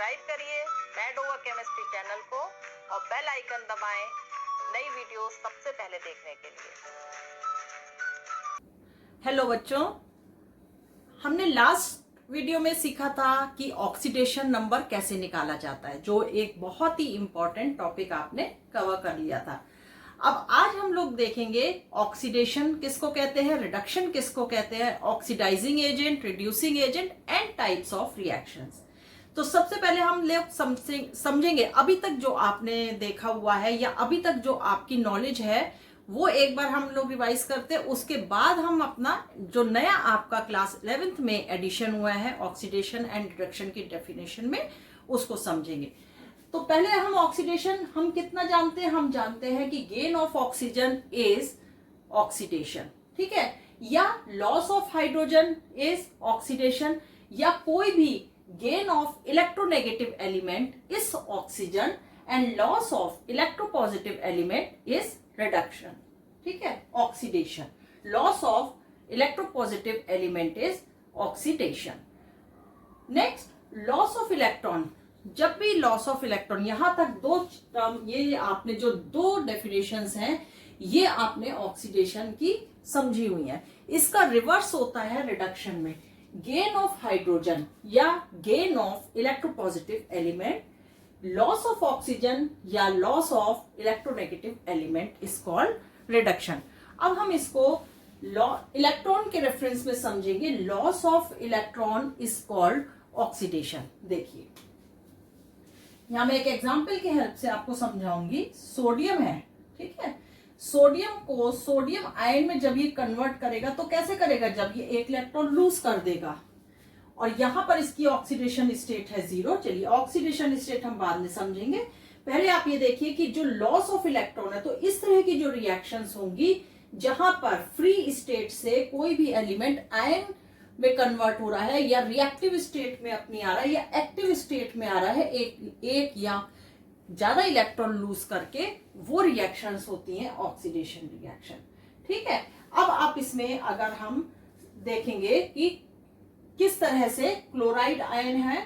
Subscribe करिए mad over chemistry channel को और बेल आइकन दबाएं नई वीडियो सबसे पहले देखने के लिए। हेलो बच्चों, हमने लास्ट वीडियो में सीखा था कि ऑक्सीडेशन नंबर कैसे निकाला जाता है, जो एक बहुत ही इंपॉर्टेंट टॉपिक आपने कवर कर लिया था। अब आज हम लोग देखेंगे ऑक्सीडेशन किसको कहते हैं, रिडक्शन किसको कहते हैं, oxidising agent, reducing agent and types of reactions. तो सबसे पहले हम लोग समझेंगे अभी तक जो आपने देखा हुआ है या अभी तक जो आपकी नॉलेज है वो एक बार हम लोग रिवाइज करते हैं। उसके बाद हम अपना जो नया आपका क्लास 11th में एडिशन हुआ है ऑक्सीडेशन एंड रिडक्शन की डेफिनेशन में, उसको समझेंगे। तो पहले हम ऑक्सीडेशन हम कितना जानते हैं, हम जानते हैं कि gain of oxygen is oxidation, ठीक है, या loss of hydrogen is oxidation, या कोई भी gain of electronegative element is oxygen and loss of electropositive element is reduction, ठीक है, oxidation. Loss of electropositive element is oxidation. Next, loss of electron. जब भी लॉस ऑफ इलेक्ट्रॉन, यहां तक दो टर्म, ये आपने जो दो डेफिनेशंस हैं ये आपने ऑक्सीडेशन की समझी हुई है। इसका रिवर्स होता है रिडक्शन में। गेन ऑफ हाइड्रोजन या gain of electropositive element, loss of oxygen या loss of electronegative element is called reduction. अब हम इसको इलेक्ट्रॉन के रेफरेंस में समझेंगे। Loss of electron is called oxidation. देखिए यहां मैं एक एग्जांपल के हेल्प से आपको समझाऊंगी। सोडियम है, ठीक है, सोडियम को सोडियम आयन में जब ये कन्वर्ट करेगा तो कैसे करेगा, जब ये एक इलेक्ट्रॉन लूज कर देगा और यहां पर इसकी ऑक्सीडेशन स्टेट है 0। चलिए ऑक्सीडेशन स्टेट हम बाद में समझेंगे। पहले आप ये देखिए कि जो लॉस ऑफ इलेक्ट्रॉन है, तो इस तरह की जो रिएक्शंस होंगी जहां पर फ्री स्टेट से कोई भी एलिमेंट आयन में कन्वर्ट हो रहा है या रिएक्टिव स्टेट में अपनी आ रहा है या एक्टिव स्टेट में आ रहा है, एक या ज्यादा इलेक्ट्रॉन लूज करके, वो रिएक्शंस होती हैं ऑक्सीडेशन रिएक्शन, ठीक है। अब आप इसमें अगर हम देखेंगे कि किस तरह से क्लोराइड आयन है,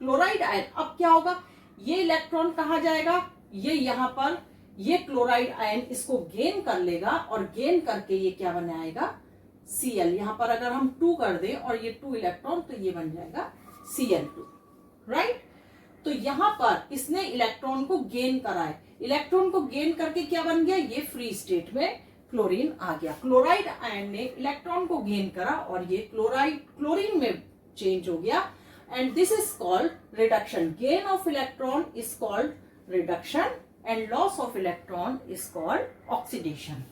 क्लोराइड आयन अब क्या होगा, ये इलेक्ट्रॉन कहा जाएगा, ये यहां पर ये क्लोराइड आयन इसको गेन कर लेगा और गेन करके ये क्या बनाएगा, Cl। यहां पर अगर हम 2 कर दें और ये 2 इलेक्ट्रॉन, तो ये बन जाएगा Cl2, राइट। तो यहां पर इसने इलेक्ट्रॉन को गेन करा है, इलेक्ट्रॉन को गेन करके क्या बन गया, ये फ्री स्टेट में क्लोरीन आ गया। क्लोराइड आयन ने इलेक्ट्रॉन को गेन करा और ये क्लोरीन में चेंज हो गया, and this is called reduction. Gain of electron is called reduction and loss of electron is called oxidation.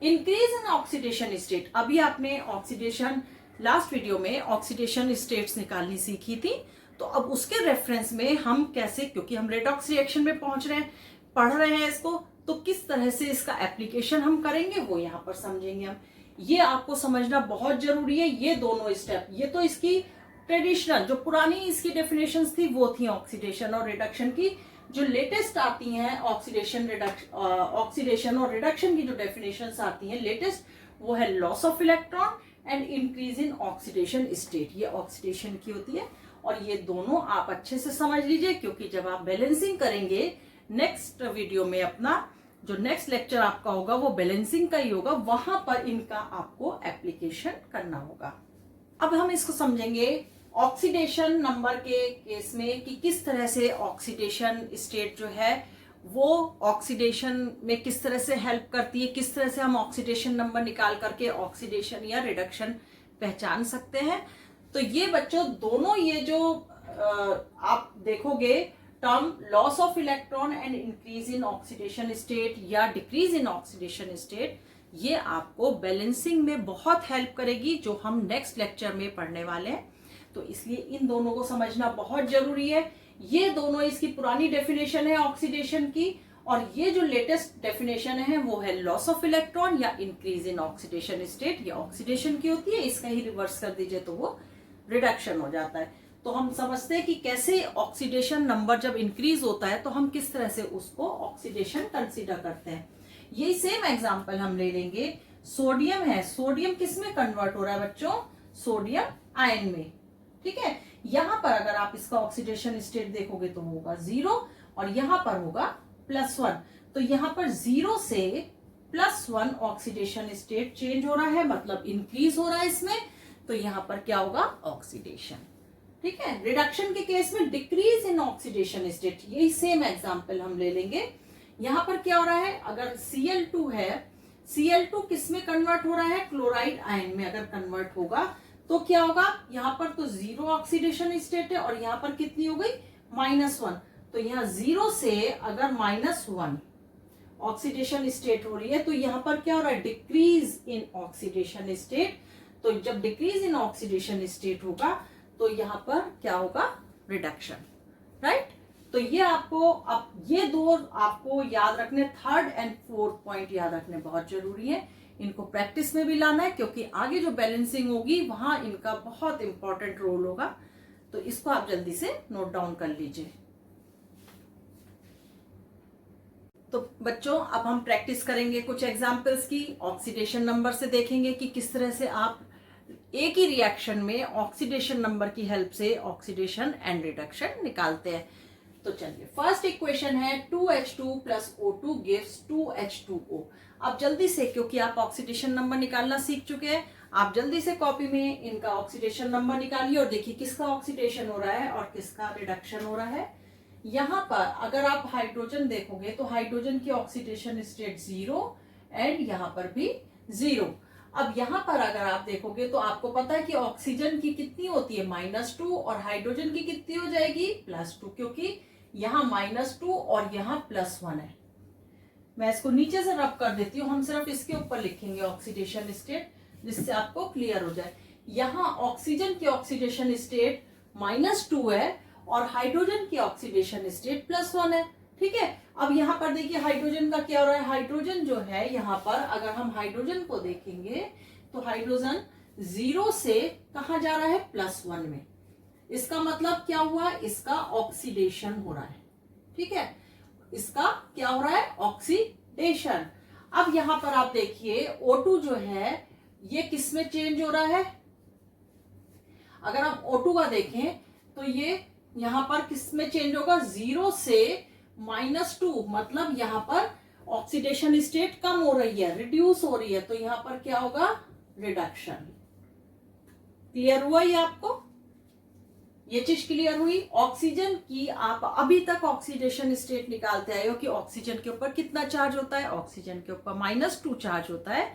Increase in oxidation state. अभी आपने ऑक्सीडेशन लास्ट वीडियो में ऑक्सीडेशन स्टेट्स निकालनी सीखी थी, तो अब उसके रेफरेंस में हम कैसे, क्योंकि हम रेडॉक्स रिएक्शन में पहुंच रहे हैं, पढ़ रहे हैं इसको, तो किस तरह से इसका एप्लीकेशन हम करेंगे वो यहां पर समझेंगे हम। ये आपको समझना बहुत जरूरी है। ये दोनों स्टेप, ये तो इसकी ट्रेडिशनल जो पुरानी इसकी डेफिनेशंस थी वो थी ऑक्सीडेशन और रिडक्शन की। जो लेटेस्ट आती हैं ऑक्सीडेशन और रिडक्शन की जो डेफिनेशंस आती हैं लेटेस्ट, वो है loss of electron and increase in oxidation state. ये ऑक्सीडेशन की होती है और ये दोनों आप अच्छे से समझ लीजिए, क्योंकि जब आप बैलेंसिंग करेंगे नेक्स्ट वीडियो में, अपना जो नेक्स्ट लेक्चर आपका होगा वो बैलेंसिंग का ही होगा, वहां पर इनका आपको एप्लीकेशन करना होगा। अब हम इसको समझेंगे ऑक्सीडेशन नंबर के केस में कि किस तरह से ऑक्सीडेशन स्टेट जो है वो ऑक्सीडेशन में किस तरह से हेल्प करती है, किस तरह से हम ऑक्सीडेशन नंबर निकाल करके ऑक्सीडेशन या रिडक्शन पहचान सकते हैं। तो ये बच्चों दोनों, ये जो आप देखोगे term loss of electron and increase in oxidation state या डिक्रीज इन ऑक्सीडेशन स्टेट, ये आपको बैलेंसिंग में बहुत हेल्प करेगी, जो हम नेक्स्ट लेक्चर में पढ़ने वाले हैं। तो इसलिए इन दोनों को समझना बहुत जरूरी है। ये दोनों इसकी पुरानी डेफिनेशन है ऑक्सीडेशन की, और ये जो लेटेस्ट डेफिनेशन है वो है लॉस ऑफ इलेक्ट्रॉन या इंक्रीज इन ऑक्सीडेशन स्टेट। ये ऑक्सीडेशन की होती है, इसका ही रिवर्स कर दीजिए तो वो रिडक्शन हो जाता है। तो हम समझते हैं कि कैसे ऑक्सीडेशन नंबर जब इंक्रीज होता है तो हम किस तरह से उसको ऑक्सीडेशन कंसीडर करते हैं। यही सेम एग्जांपल हम ले लेंगे। सोडियम है, सोडियम किस में कन्वर्ट हो रहा है बच्चों, सोडियम आयन में, ठीक है। यहां पर अगर आप इसका ऑक्सीडेशन स्टेट देखोगे तो होगा 0 और यहां पर होगा +1। तो यहां पर 0 से +1 ऑक्सीडेशन स्टेट चेंज हो रहा है, मतलब इंक्रीज हो रहा है इसमें। तो यहां पर क्या होगा? ऑक्सीडेशन। ठीक है। रिडक्शन के केस में डिक्रीज इन ऑक्सीडेशन स्टेट, यही सेम एग्जांपल हम ले लेंगे। यहां पर क्या हो रहा है? अगर Cl2 है, Cl2 किस में कन्वर्ट हो रहा है? क्लोराइड आयन में अगर कन्वर्ट होगा तो क्या होगा? यहां पर तो 0 ऑक्सीडेशन स्टेट है और यहां पर कितनी हो गई? -1। तो यहां 0 से अगर -1 ऑक्सीडेशन स्टेट हो रही है तो यहां पर क्या हो रहा है? Decrease in oxidation state. तो जब डिक्रीज इन ऑक्सीडेशन स्टेट होगा तो यहां पर क्या होगा? रिडक्शन। राइट। तो ये आपको, अब ये दो आपको याद रखने, 3rd एंड 4th पॉइंट याद रखने बहुत जरूरी है। इनको प्रैक्टिस में भी लाना है क्योंकि आगे जो बैलेंसिंग होगी वहां इनका बहुत इंपॉर्टेंट रोल होगा। तो इसको आप जल्दी से नोट डाउन कर लीजिए। तो बच्चों अब हम प्रैक्टिस करेंगे कुछ एग्जाम्पल्स की। ऑक्सीडेशन नंबर से देखेंगे कि किस तरह से आप एक ही रिएक्शन में ऑक्सीडेशन नंबर की हेल्प से ऑक्सीडेशन एंड रिडक्शन निकालते हैं। तो चलिए, फर्स्ट इक्वेशन है 2H2 + O2 gives 2H2O। अब जल्दी से, क्योंकि आप ऑक्सीडेशन नंबर निकालना सीख चुके हैं, आप जल्दी से कॉपी में इनका ऑक्सीडेशन नंबर निकालिए और देखिए किसका ऑक्सीडेशन हो रहा है और किसका रिडक्शन हो रहा है। यहां पर अगर आप हाइड्रोजन देखोगे तो हाइड्रोजन की ऑक्सीडेशन स्टेट 0 एंड यहां पर भी 0। अब यहां पर अगर आप देखोगे तो आपको पता है कि ऑक्सीजन की कितनी होती है? -2 और हाइड्रोजन की कितनी हो जाएगी? +2, क्योंकि यहां -2 और यहां +1 है। मैं इसको नीचे से रब कर देती हूँ, हम सिर्फ इसके ऊपर लिखेंगे ऑक्सीडेशन स्टेट जिससे आपको क्लियर हो जाए। यहां ऑक्सीजन की ऑक्सीडेशन स्टेट -2 है और हाइड्रोजन की ऑक्सीडेशन स्टेट +1 है। ठीक है। अब यहां पर देखिए हाइड्रोजन का क्या हो रहा है? हाइड्रोजन जो है यहां पर अगर हम हाइड्रोजन को देखेंगे तो हाइड्रोजन 0 से कहां जा रहा है? +1 में। इसका मतलब क्या हुआ? इसका ऑक्सीडेशन हो रहा है। ठीक है। इसका क्या हो रहा है? ऑक्सीडेशन। अब यहां पर आप देखिए O2 जो है ये किस में चेंज हो रहा है? अगर हम O2 का देखें तो ये यहां पर किस में चेंज होगा? 0 से -2, मतलब यहां पर ऑक्सीडेशन स्टेट कम हो रही है, रिड्यूस हो रही है। तो यहां पर क्या होगा? रिडक्शन। क्लियर हुआ ये आपको? ये चीज क्लियर हुई? ऑक्सीजन की आप अभी तक ऑक्सीडेशन स्टेट निकालते आए हो कि ऑक्सीजन के ऊपर कितना चार्ज होता है? ऑक्सीजन के ऊपर -2 चार्ज होता है,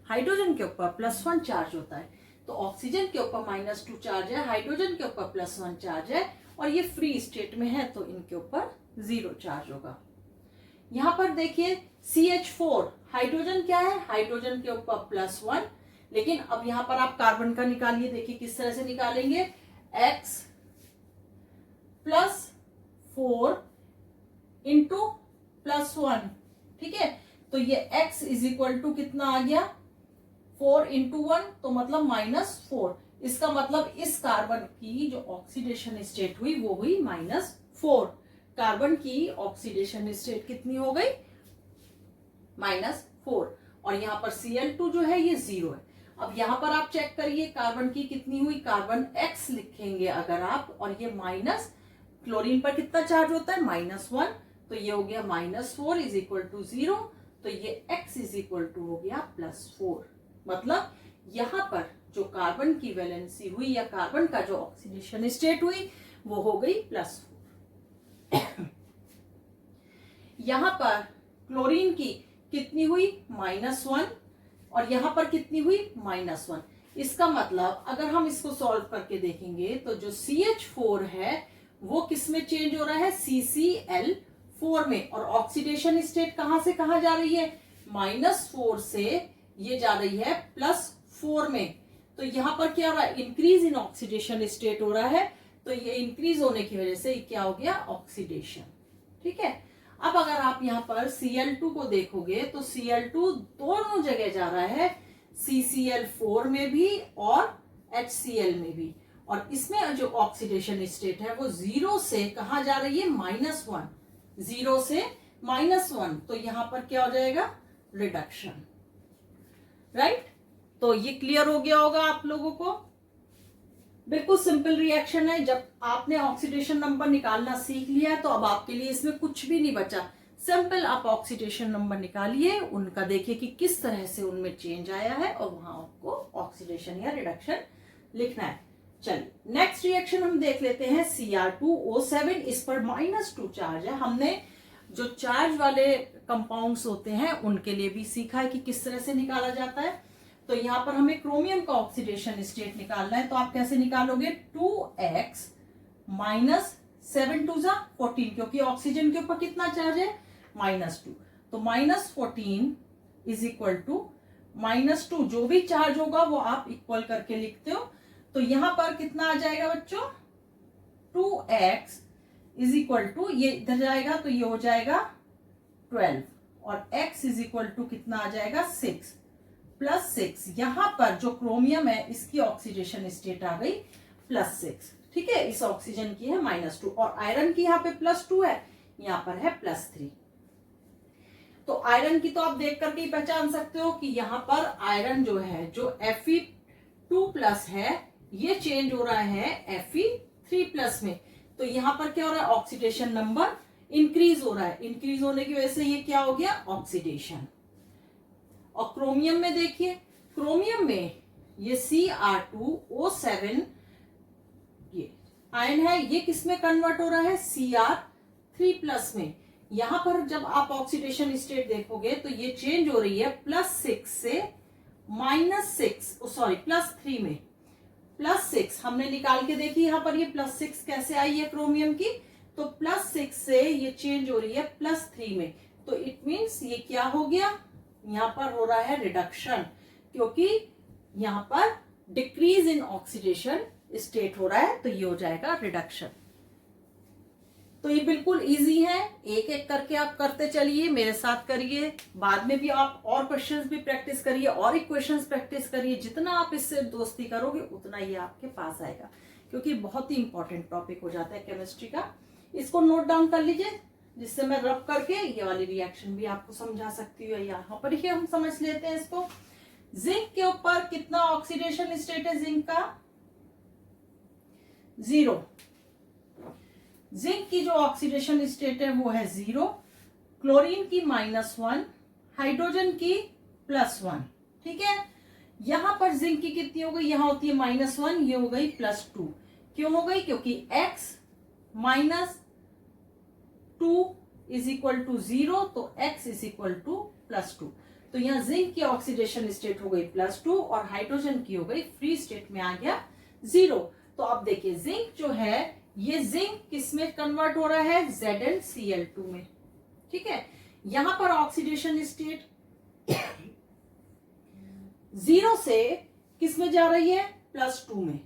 हाइड्रोजन के ऊपर +1 चार्ज होता है। तो ऑक्सीजन के ऊपर -2 चार्ज है, हाइड्रोजन के ऊपर +1 चार्ज है और ये फ्री स्टेट में है तो इनके ऊपर 0 चार्ज होगा। यहां पर देखिए CH4, हाइड्रोजन क्या है? हाइड्रोजन के ऊपर +1, लेकिन अब यहां पर आप कार्बन का निकालिए। देखिए किस तरह से निकालेंगे? X +4 into +1। ठीक है। तो ये X = कितना आ गया? 4 × 1, तो मतलब -4। इसका मतलब इस कार्बन की जो ऑक्सीडेशन स्टेट हुई वो हुई -4। कार्बन की ऑक्सीडेशन स्टेट कितनी हो गई? -4। और यहां पर Cl2 जो है ये 0 है। अब यहां पर आप चेक करिए कार्बन की कितनी हुई? कार्बन X लिखेंगे अगर आप, और ये माइनस, क्लोरीन पर कितना चार्ज होता है? -1। तो ये हो गया -4 = 0। तो ये X = हो गया +4। मतलब यहां पर जो कार्बन की वैलेंसी हुई या कार्बन का जो ऑक्सीडेशन स्टेट हुई वो हो गई +4। यहां पर क्लोरीन की कितनी हुई? -1 और यहां पर कितनी हुई? -1। इसका मतलब अगर हम इसको सॉल्व करके देखेंगे तो जो CH4 है वो किस में चेंज हो रहा है? CCl4 में। और ऑक्सीडेशन स्टेट कहां से कहां जा रही है? -4 से ये जा रही है +4 में। तो यहां पर क्या हो रहा है? इंक्रीज इन ऑक्सीडेशन स्टेट हो रहा है। तो ये इंक्रीज होने की वजह से क्या हो गया? ऑक्सीडेशन। ठीक है। अब अगर आप यहां पर Cl2 को देखोगे तो Cl2 दोनों जगह जा रहा है, CCl4 में भी और HCl में भी। और इसमें जो ऑक्सीडेशन स्टेट है वो 0 से कहां जा रही है? -1। 0 से -1, तो यहां पर क्या हो जाएगा? रिडक्शन। राइट। तो ये क्लियर हो गया होगा आप लोगों को। बिल्कुल सिंपल रिएक्शन है। जब आपने ऑक्सीडेशन नंबर निकालना सीख लिया है तो अब आपके लिए इसमें कुछ भी नहीं बचा। सिंपल आप ऑक्सीडेशन नंबर निकालिए, उनका देखिए कि किस तरह से उनमें चेंज आया है और वहां आपको ऑक्सीडेशन या रिडक्शन लिखना है। चलिए नेक्स्ट रिएक्शन हम देख लेते हैं Cr2O7। इस पर -2 चार्ज है। हमने जो चार्ज वाले कंपाउंड्स होते हैं उनके लिए भी सीखा है कि किस तरह से निकाला जाता है। तो यहाँ पर हमें क्रोमियम का ऑक्सीडेशन स्टेट निकालना है, तो आप कैसे निकालोगे? 2x -7 2 14, क्योंकि ऑक्सीजन के ऊपर कितना चार्ज है? -2। तो -14 इज इक्वल टू -2। जो भी चार्ज होगा वो आप इक्वल करके लिखते हो। तो यहां पर कितना आ जाएगा बच्चों? 2x इज इक्वल टू, ये इधर जाएगा तो ये हो जाएगा 12 और x इज इक्वल टू कितना आ जाएगा? 6 +6। यहां पर जो क्रोमियम है इसकी ऑक्सीडेशन स्टेट आ गई +6। ठीक है, इस ऑक्सीजन की है -2 और आयरन की यहाँ पे +2 है, यहाँ पर है +3। तो आयरन की तो आप देख करके ही पहचान सकते हो कि यहाँ पर आयरन जो है, जो Fe2+ है, ये चेंज हो रहा है Fe3+ में। तो यहाँ पर क्या हो रहा है? ऑक्सीडेशन नंबर इंक्रीज हो रहा है। इंक्रीज होने की वजह से ये क्या हो गया? ऑक्सीडेशन। और क्रोमियम में देखिए, क्रोमियम में ये Cr2O7 ये आयन है, ये किस में कन्वर्ट हो रहा है? Cr3+ में। यहां पर जब आप ऑक्सीडेशन स्टेट देखोगे तो ये चेंज हो रही है +6 से +3 में। +6 हमने निकाल के देखी, यहां पर ये +6 कैसे आई है क्रोमियम की? तो +6 से ये चेंज हो रही है +3 में। तो इट मीन्स ये क्या हो गया? यहां पर हो रहा है रिडक्शन, क्योंकि यहां पर डिक्रीज इन ऑक्सीडेशन स्टेट हो रहा है, तो ये हो जाएगा रिडक्शन। तो ये बिल्कुल इजी है, एक एक करके आप करते चलिए, मेरे साथ करिए। बाद में भी आप और क्वेश्चंस भी प्रैक्टिस करिए और इक्वेशंस प्रैक्टिस करिए। जितना आप इससे दोस्ती करोगे उतना ये आपके पास आएगा, क्योंकि बहुत ही इंपॉर्टेंट टॉपिक हो जाता है केमिस्ट्री का। इसको नोट डाउन कर लीजिए, जिससे मैं रब करके ये वाली रिएक्शन भी आपको समझा सकती हूँ। यहाँ पर ही हम समझ लेते हैं इसको। जिंक के ऊपर कितना ऑक्सीडेशन स्टेट है? जिंक का 0। जिंक की जो ऑक्सीडेशन स्टेट है वो है 0, क्लोरीन की -1, हाइड्रोजन की +1। ठीक है, यहां पर जिंक की कितनी हो गई? यहां होती है -1, ये हो गई +2। क्यों हो गई? क्योंकि x -2 इज इक्वल टू 0, तो x इज इक्वल टू +2। तो यहां जिंक की ऑक्सीडेशन स्टेट हो गई +2 और हाइड्रोजन की हो गई फ्री स्टेट में आ गया 0। तो अब देखिए जिंक जो है, ये जिंक किस में कन्वर्ट हो रहा है? ZnCl2 में। ठीक है, यहां पर ऑक्सीडेशन स्टेट 0 से किस में जा रही है? +2 में।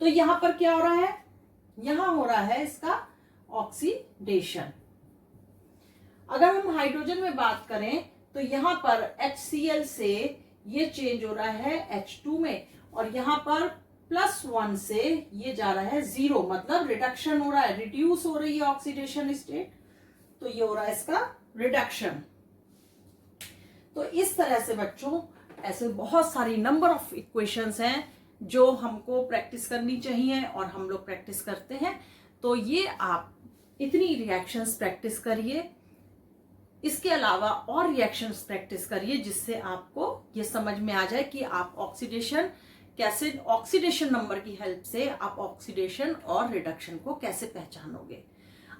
तो यहां पर क्या हो रहा है? यहां हो रहा है इसका ऑक्सीडेशन। अगर हम हाइड्रोजन में बात करें तो यहां पर HCl से ये चेंज हो रहा है H2 में, और यहां पर +1 से ये जा रहा है 0, मतलब रिडक्शन हो रहा है, रिड्यूस हो रही है ऑक्सीडेशन स्टेट। तो ये हो रहा है इसका रिडक्शन। तो इस तरह से बच्चों ऐसे बहुत सारी नंबर ऑफ इक्वेशंस हैं जो हमको प्रैक्टिस करनी चाहिए और हम लोग प्रैक्टिस करते हैं। तो ये आप इतनी रिएक्शंस प्रैक्टिस करिए, इसके अलावा और रिएक्शंस प्रैक्टिस करिए, जिससे आपको ये समझ में आ जाए कि आप ऑक्सीडेशन कैसे, ऑक्सीडेशन नंबर की हेल्प से आप ऑक्सीडेशन और रिडक्शन को कैसे पहचानोगे।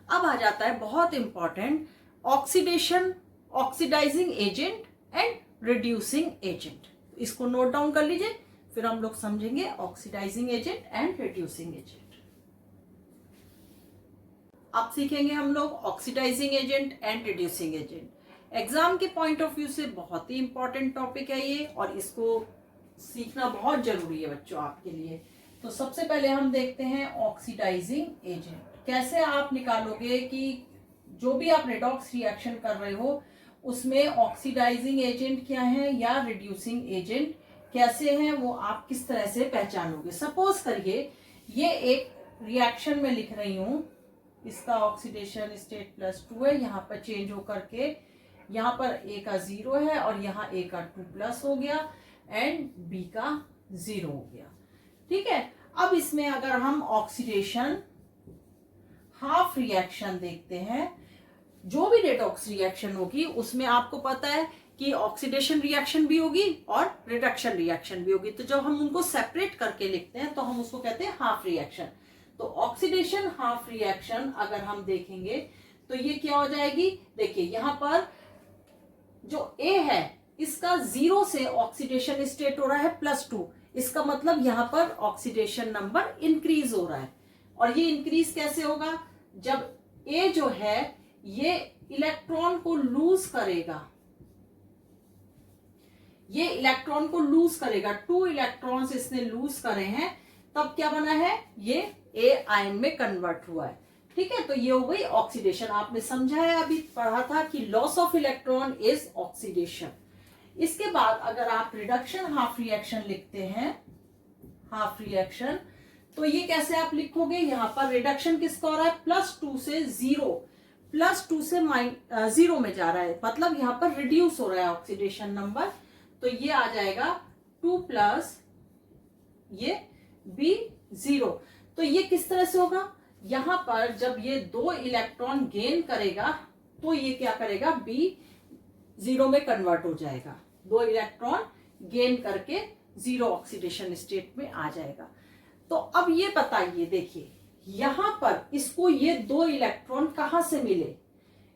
अब आ जाता है बहुत important, oxidation, oxidising agent and reducing agent. इसको नोट डाउन कर लीजिए, फिर हम लोग समझेंगे oxidising agent and reducing agent. अब सीखेंगे हम लोग oxidising agent and reducing agent. Exam के पॉइंट ऑफ व्यू से बहुत ही इंपॉर्टेंट टॉपिक है ये, और इसको सीखना बहुत जरूरी है बच्चों आपके लिए। तो सबसे पहले हम देखते हैं ऑक्सीडाइजिंग एजेंट। कैसे आप निकालोगे कि जो भी आप रेडॉक्स रिएक्शन कर रहे हो उसमें ऑक्सीडाइजिंग एजेंट क्या है या रिड्यूसिंग एजेंट कैसे हैं, वो आप किस तरह से पहचानोगे। सपोज करिए ये एक रिएक्शन में लिख रही हूं, इसका ऑक्सीडेशन स्टेट +2 है, यहाँ पर चेंज होकर के यहाँ पर A का 0 है और यहाँ A का 2+ हो गया एंड B का 0 हो गया। ठीक है। अब इसमें अगर हम ऑक्सीडेशन हाफ रिएक्शन देखते हैं, जो भी रेडॉक्स रिएक्शन होगी उसमें आपको पता है कि ऑक्सीडेशन रिएक्शन भी होगी और रिडक्शन रिएक्शन भी होगी। तो जब हम उनको सेपरेट करके लिखते हैं तो हम उसको कहते हैं हाफ रिएक्शन। तो ऑक्सीडेशन हाफ रिएक्शन अगर हम देखेंगे तो ये क्या हो जाएगी, देखिए यहां पर जो ए है इसका 0 से ऑक्सीडेशन स्टेट हो रहा है +2, इसका मतलब यहां पर ऑक्सीडेशन नंबर इंक्रीज हो रहा है। और ये इंक्रीज कैसे होगा, जब ए जो है ये इलेक्ट्रॉन को लूज करेगा, ये इलेक्ट्रॉन को लूज करेगा, 2 इलेक्ट्रॉन्स इसने लूज करे हैं, तब क्या बना है, ये ए आयन में कन्वर्ट हुआ है। ठीक है, तो ये हो गई ऑक्सीडेशन। आपने समझा है, अभी पढ़ा था कि loss of electron is oxidation. इसके बाद अगर आप रिडक्शन हाफ रिएक्शन लिखते हैं, हाफ रिएक्शन, तो ये कैसे आप लिखोगे, यहां पर रिडक्शन किसका हो रहा है, +2 से 0, +2 से 0 में जा रहा है, मतलब यहां पर रिड्यूस हो रहा है ऑक्सीडेशन नंबर। तो ये आ जाएगा 2 प्लस ये B0। तो ये किस तरह से होगा, यहां पर जब ये 2 इलेक्ट्रॉन गेन करेगा तो ये क्या करेगा, B0 में कन्वर्ट हो जाएगा, 2 इलेक्ट्रॉन गेन करके 0 ऑक्सीडेशन स्टेट में आ जाएगा। तो अब ये बताइए, देखिए यहां पर इसको ये 2 इलेक्ट्रॉन कहां से मिले,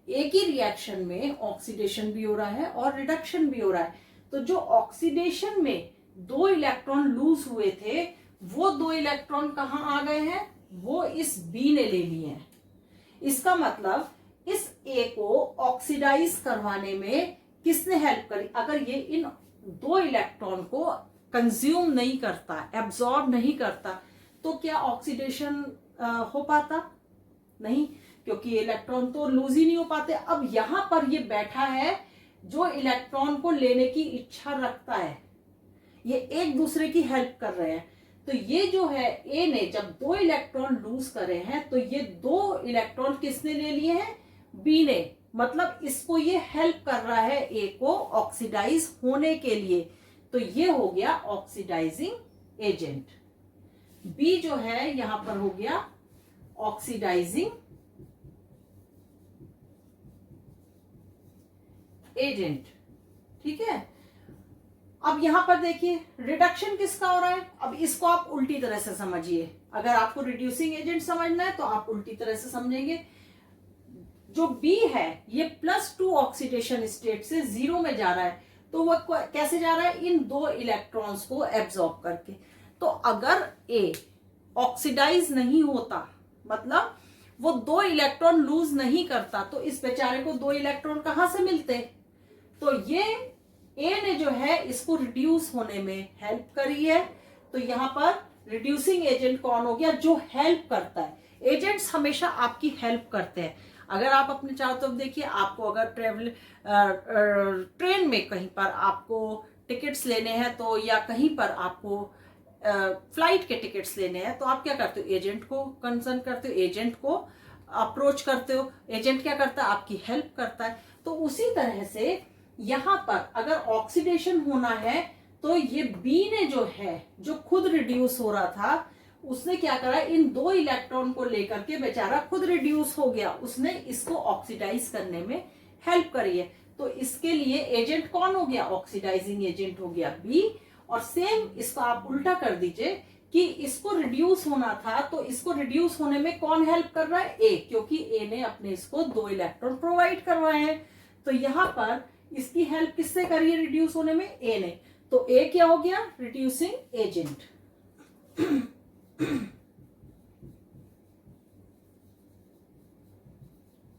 एक ही रिएक्शन में ऑक्सीडेशन भी हो रहा है और रिडक्शन भी हो रहा है। तो जो ऑक्सीडेशन में 2 इलेक्ट्रॉन लूज हुए थे वो 2 इलेक्ट्रॉन कहां आ गए हैं, वो इस बी ने ले लिए हैं। इसका मतलब इस ए को ऑक्सीडाइज करवाने में किसने हेल्प करी, अगर ये इन 2 इलेक्ट्रॉन को कंज्यूम नहीं करता, एब्जॉर्ब नहीं करता, तो क्या ऑक्सीडेशन हो पाता, नहीं, क्योंकि इलेक्ट्रॉन तो लूज ही नहीं हो पाते। अब यहां पर ये बैठा है जो इलेक्ट्रॉन को लेने की इच्छा रखता है, ये एक दूसरे की हेल्प कर रहे हैं। तो ये जो है ए ने जब 2 इलेक्ट्रॉन लूज करे हैं तो ये 2 इलेक्ट्रॉन किसने ले लिए हैं, बी ने, मतलब इसको ये हेल्प कर रहा है ए को ऑक्सीडाइज होने के लिए। तो ये हो गया ऑक्सीडाइजिंग एजेंट, बी जो है यहां पर हो गया ऑक्सीडाइजिंग एजेंट। ठीक है, अब यहां पर देखिए रिडक्शन किसका हो रहा है, अब इसको आप उल्टी तरह से समझिए। अगर आपको रिड्यूसिंग एजेंट समझना है तो आप उल्टी तरह से समझेंगे। जो बी है ये +2 ऑक्सीडेशन स्टेट से 0 में जा रहा है, तो वो कैसे जा रहा है, इन 2 इलेक्ट्रॉन्स को एब्जॉर्ब करके। तो अगर ए ऑक्सीडाइज नहीं होता, मतलब वो 2 इलेक्ट्रॉन लूज नहीं करता, तो इस बेचारे को 2 इलेक्ट्रॉन कहां से मिलते, तो ये ए ने जो है इसको रिड्यूस होने में हेल्प करी है। तो यहां पर रिड्यूसिंग एजेंट कौन हो गया, जो हेल्प करता है। एजेंट्स हमेशा आपकी हेल्प करते हैं। अगर आप अपने चारों तरफ देखिए, आपको अगर ट्रेन में कहीं पर आपको टिकट्स लेने हैं तो, या कहीं पर आपको फ्लाइट के टिकट्स लेने हैं, तो आप क्या करते हो, एजेंट को कंसर्न करते हो, एजेंट को अप्रोच करते हो। एजेंट क्या करता है, आपकी हेल्प करता है। तो उसी तरह से यहां पर अगर ऑक्सीडेशन होना है तो ये बी ने जो है, जो खुद रिड्यूस हो रहा था, उसने क्या करा, इन 2 इलेक्ट्रॉन को लेकर के बेचारा खुद रिड्यूस हो गया, उसने इसको ऑक्सीडाइज करने में हेल्प करी है। तो इसके लिए एजेंट कौन हो गया, ऑक्सीडाइजिंग एजेंट हो गया बी। और सेम इसको आप उल्टा कर दीजिए कि इसको रिड्यूस होना था, तो इसको रिड्यूस होने में कौन हेल्प कर रहा है, ए, क्योंकि ए ने अपने इसको 2 इलेक्ट्रॉन प्रोवाइड करवाए हैं। तो यहां पर इसकी हेल्प किससे करी है रिड्यूस होने में, ए ने। तो ए क्या हो गया, reducing agent.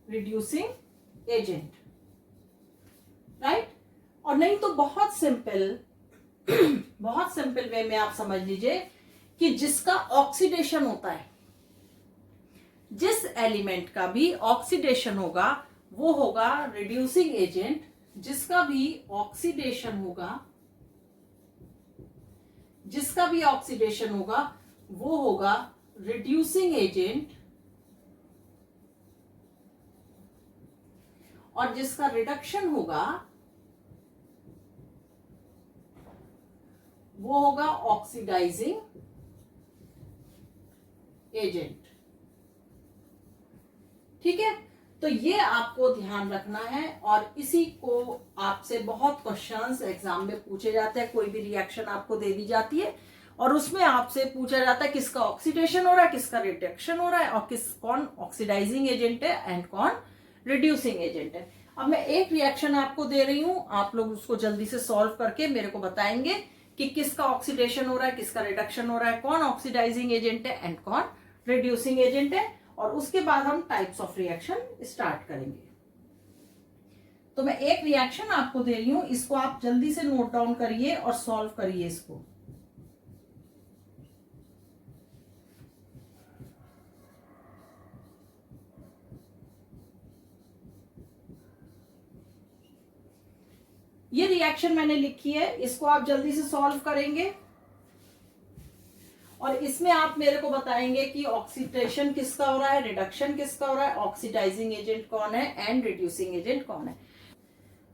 Reducing agent, right. और नहीं तो बहुत सिंपल वे में आप समझ लीजिए कि जिसका ऑक्सीडेशन होता है, जिस एलिमेंट का भी ऑक्सीडेशन होगा वो होगा रिड्यूसिंग एजेंट। जिसका भी ऑक्सीडेशन होगा वो होगा रिड्यूसिंग एजेंट, और जिसका रिडक्शन होगा वो होगा ऑक्सीडाइजिंग एजेंट। ठीक है, तो ये आपको ध्यान रखना है और इसी को आपसे बहुत क्वेश्चंस एग्जाम में पूछे जाते हैं। कोई भी रिएक्शन आपको दे दी जाती है और उसमें आपसे पूछा जाता है किसका ऑक्सीडेशन हो रहा है, किसका रिडक्शन हो रहा है और कौन ऑक्सीडाइजिंग एजेंट है एंड कौन रिड्यूसिंग एजेंट है। अब मैं एक रिएक्शन आपको दे रही हूं, आप लोग उसको जल्दी से सॉल्व करके मेरे को बताएंगे कि किसका ऑक्सीडेशन हो रहा है, किसका रिडक्शन हो रहा है, कौन ऑक्सीडाइजिंग एजेंट है एंड कौन रिड्यूसिंग एजेंट है, और उसके बाद हम टाइप्स ऑफ रिएक्शन स्टार्ट करेंगे। तो मैं एक रिएक्शन आपको दे रही हूं, इसको आप जल्दी से नोट डाउन करिए और सॉल्व करिए इसको। ये रिएक्शन मैंने लिखी है, इसको आप जल्दी से सॉल्व करेंगे और इसमें आप मेरे को बताएंगे कि ऑक्सीडेशन किसका हो रहा है, रिडक्शन किसका हो रहा है, ऑक्सीडाइजिंग एजेंट कौन है एंड रिड्यूसिंग एजेंट कौन है।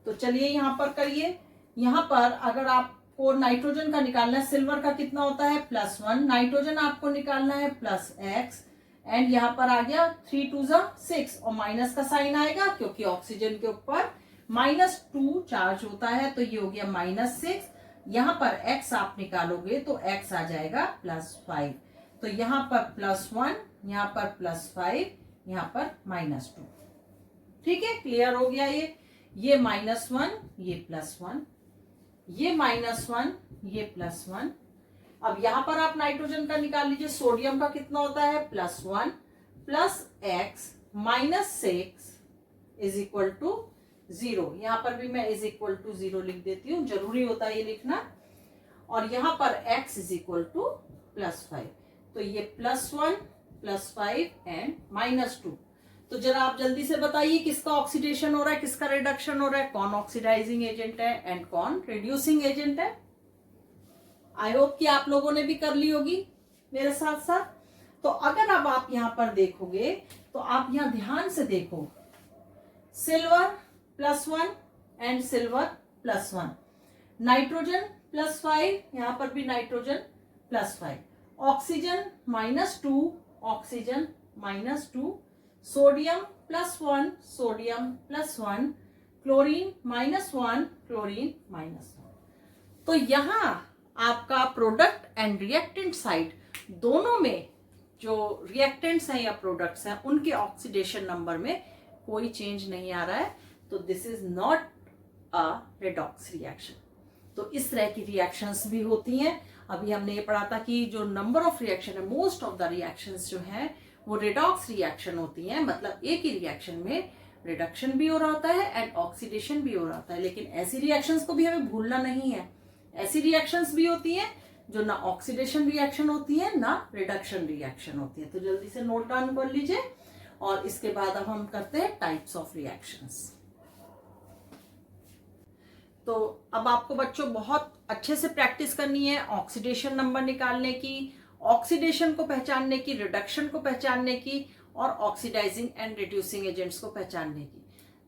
तो चलिए यहां पर करिए। यहां पर अगर आपको नाइट्रोजन का निकालना है, सिल्वर का कितना होता है +1, नाइट्रोजन आपको निकालना है +x एंड यहां पर आ गया 3 2 6 और माइनस का साइन आएगा क्योंकि ऑक्सीजन के ऊपर -2 चार्ज होता है, तो ये हो गया -6। यहां पर x आप निकालोगे तो x आ जाएगा +5, तो यहां पर +1, यहां पर +5, यहां पर -2। ठीक है, क्लियर हो गया। ये -1, ये +1, ये -1, ये +1। अब यहां पर आप नाइट्रोजन का निकाल लीजिए, सोडियम का कितना होता है +1 + x -6 = 0। यहां पर भी मैं = 0 लिख देती हूं, जरूरी होता है ये लिखना। और यहां पर x +5, तो ये +1 +5 एंड -2। तो जरा आप जल्दी से बताइए किसका ऑक्सीडेशन हो रहा है, किसका रिडक्शन हो रहा है, कौन ऑक्सीडाइजिंग एजेंट है एंड कौन रिड्यूसिंग एजेंट है। आई होप कि आप लोगों ने भी कर ली होगी मेरे साथ साथ। तो अगर अब आप यहां पर देखोगे तो आप यहां ध्यान से देखो, सिल्वर +1 एंड सिल्वर +1, नाइट्रोजन +5, यहां पर भी nitrogen +5, oxygen -2, oxygen -2, sodium +1, sodium +1, chlorine -1, chlorine -1। तो यहां आपका प्रोडक्ट एंड रिएक्टेंट साइड दोनों में जो रिएक्टेंट्स हैं या प्रोडक्ट्स हैं उनके ऑक्सीडेशन नंबर में कोई चेंज नहीं आ रहा है, तो this is not a redox reaction. तो इस तरह की रिएक्शंस भी होती हैं। अभी हमने ये पढ़ा था कि जो नंबर ऑफ रिएक्शन है, मोस्ट ऑफ द रिएक्शंस जो हैं वो रेडॉक्स रिएक्शन होती हैं, मतलब एक ही रिएक्शन में रिडक्शन भी हो रहा होता है एंड ऑक्सीडेशन भी हो रहा होता है। लेकिन ऐसी रिएक्शंस को भी हमें भूलना नहीं है। ऐसी रिएक्शंस भी होती हैं जो ना ऑक्सीडेशन रिएक्शन होती है ना रिडक्शन रिएक्शन होती है। तो जल्दी से नोट डाउन कर लीजिए और इसके बाद अब हम करते हैं टाइप्स ऑफ रिएक्शंस। तो अब आपको बच्चों बहुत अच्छे से प्रैक्टिस करनी है ऑक्सीडेशन नंबर निकालने की, ऑक्सीडेशन को पहचानने की, रिडक्शन को पहचानने की और ऑक्सीडाइजिंग एंड रिड्यूसिंग एजेंट्स को पहचानने की।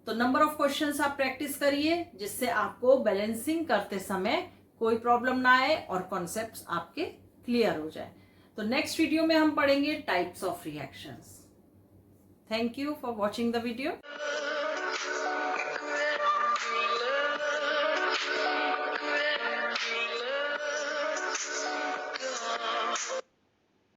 तो नंबर ऑफ क्वेश्चंस आप प्रैक्टिस करिए जिससे आपको बैलेंसिंग करते समय कोई प्रॉब्लम ना आए और कॉन्सेप्ट्स आपके क्लियर हो जाए। तो नेक्स्ट वीडियो में हम पढ़ेंगे types of reactions. Thank you for watching the video.